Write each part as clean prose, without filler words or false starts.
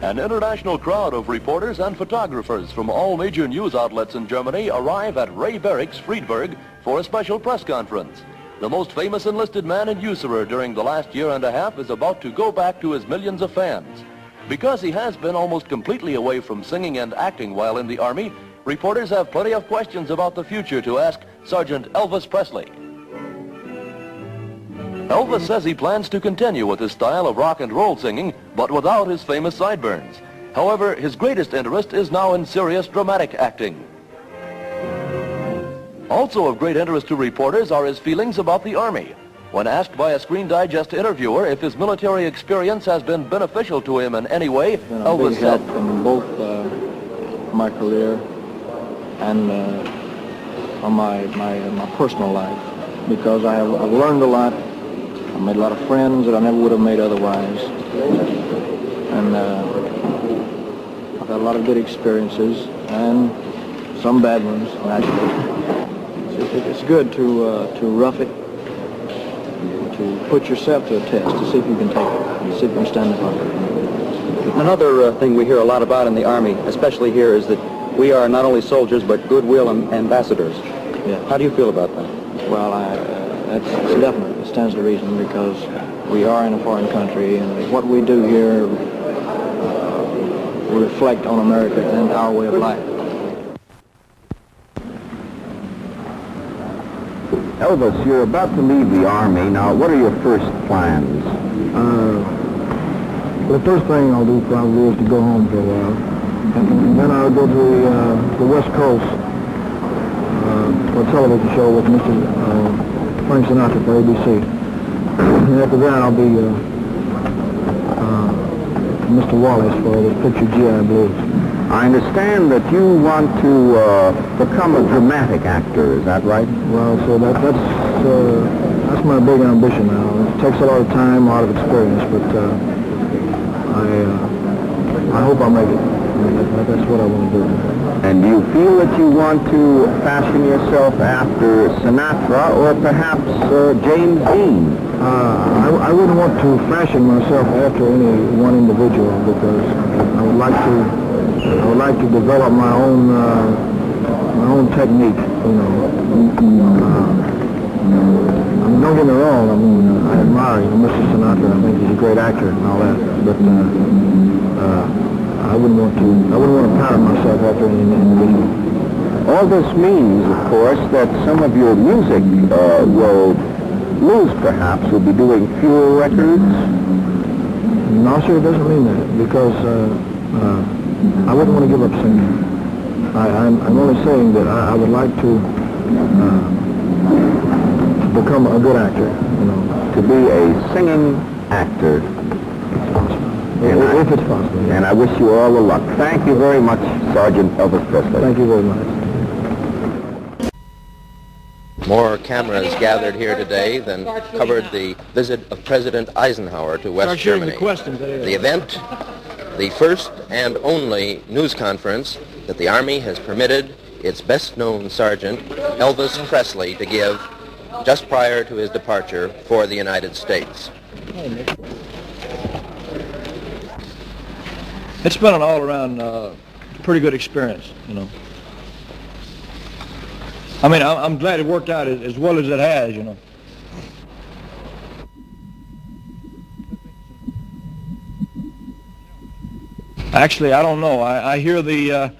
An international crowd of reporters and photographers from all major news outlets in Germany arrive at Ray Barrick's Friedberg for a special press conference. The most famous enlisted man and usurer during the last year and a half is about to go back to his millions of fans. Because he has been almost completely away from singing and acting while in the Army, reporters have plenty of questions about the future to ask Sergeant Elvis Presley. Elvis says he plans to continue with his style of rock and roll singing, but without his famous sideburns. However, his greatest interest is now in serious dramatic acting. Also of great interest to reporters are his feelings about the Army. When asked by a Screen Digest interviewer if his military experience has been beneficial to him in any way, Elvis said, in both my career and on my personal life, because I've learned a lot. I made a lot of friends that I never would have made otherwise, and I've had a lot of good experiences and some bad ones, naturally. It's good to rough it, to put yourself to a test, to see if you can take it, see if you can stand up under it. Another thing we hear a lot about in the Army, especially here, is that we are not only soldiers but goodwill ambassadors. Yeah. How do you feel about that? Well, it's definite. It stands to reason, because we are in a foreign country, and what we do here will reflect on America and our way of life. Elvis, you're about to leave the Army. Now, what are your first plans? The first thing I'll do probably is to go home for a while, and then I'll go to the West Coast for a television show with Mr. Frank Sinatra for ABC. And after that, I'll be Mr. Wallace for the picture G.I. Blues. I understand that you want to become a dramatic actor. Is that right? Well, so that's my big ambition now. It takes a lot of time, a lot of experience, but I hope I'll make it. That's what I want to do. And do you feel that you want to fashion yourself after Sinatra or perhaps James Dean? I wouldn't want to fashion myself after any one individual, because I would like to develop my own technique. You know. Don't get me wrong. I mean, I admire Mr. Sinatra. I think he's a great actor and all that. But I wouldn't want to pattern myself after any individual. All this means, of course, that some of your music will lose, perhaps. You'll be doing fewer records. No, sir, it doesn't mean that, because I wouldn't want to give up singing. I'm only saying that I would like to become a good actor, you know. To be a singing actor. If it's possible. Yeah. And I wish you all the luck. Thank you very much, Sergeant Elvis Presley. Thank you very much. More cameras gathered here today than covered the visit of President Eisenhower to West Germany. The event, the first and only news conference that the Army has permitted its best-known sergeant, Elvis Presley, to give just prior to his departure for the United States. It's been an all-around pretty good experience, you know. I mean, I'm glad it worked out as well as it has, you know. Actually, I don't know. I hear the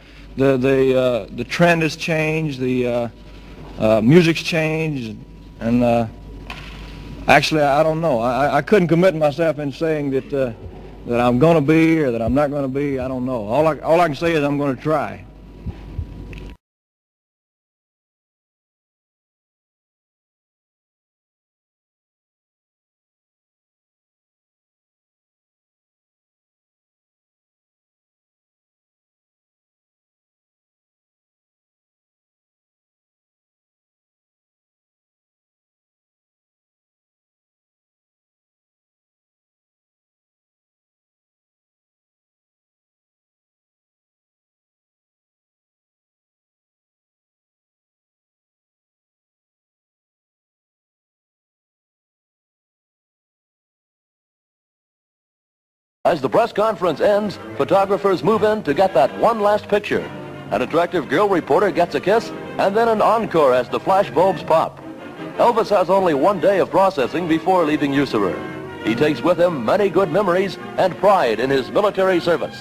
trend has changed, the music's changed, and actually, I don't know. I couldn't commit myself in saying that I'm going to be or that I'm not going to be. I don't know. All I can say is I'm going to try. As the press conference ends, photographers move in to get that one last picture. An attractive girl reporter gets a kiss, and then an encore as the flash bulbs pop. Elvis has only one day of processing before leaving Usurer. He takes with him many good memories and pride in his military service.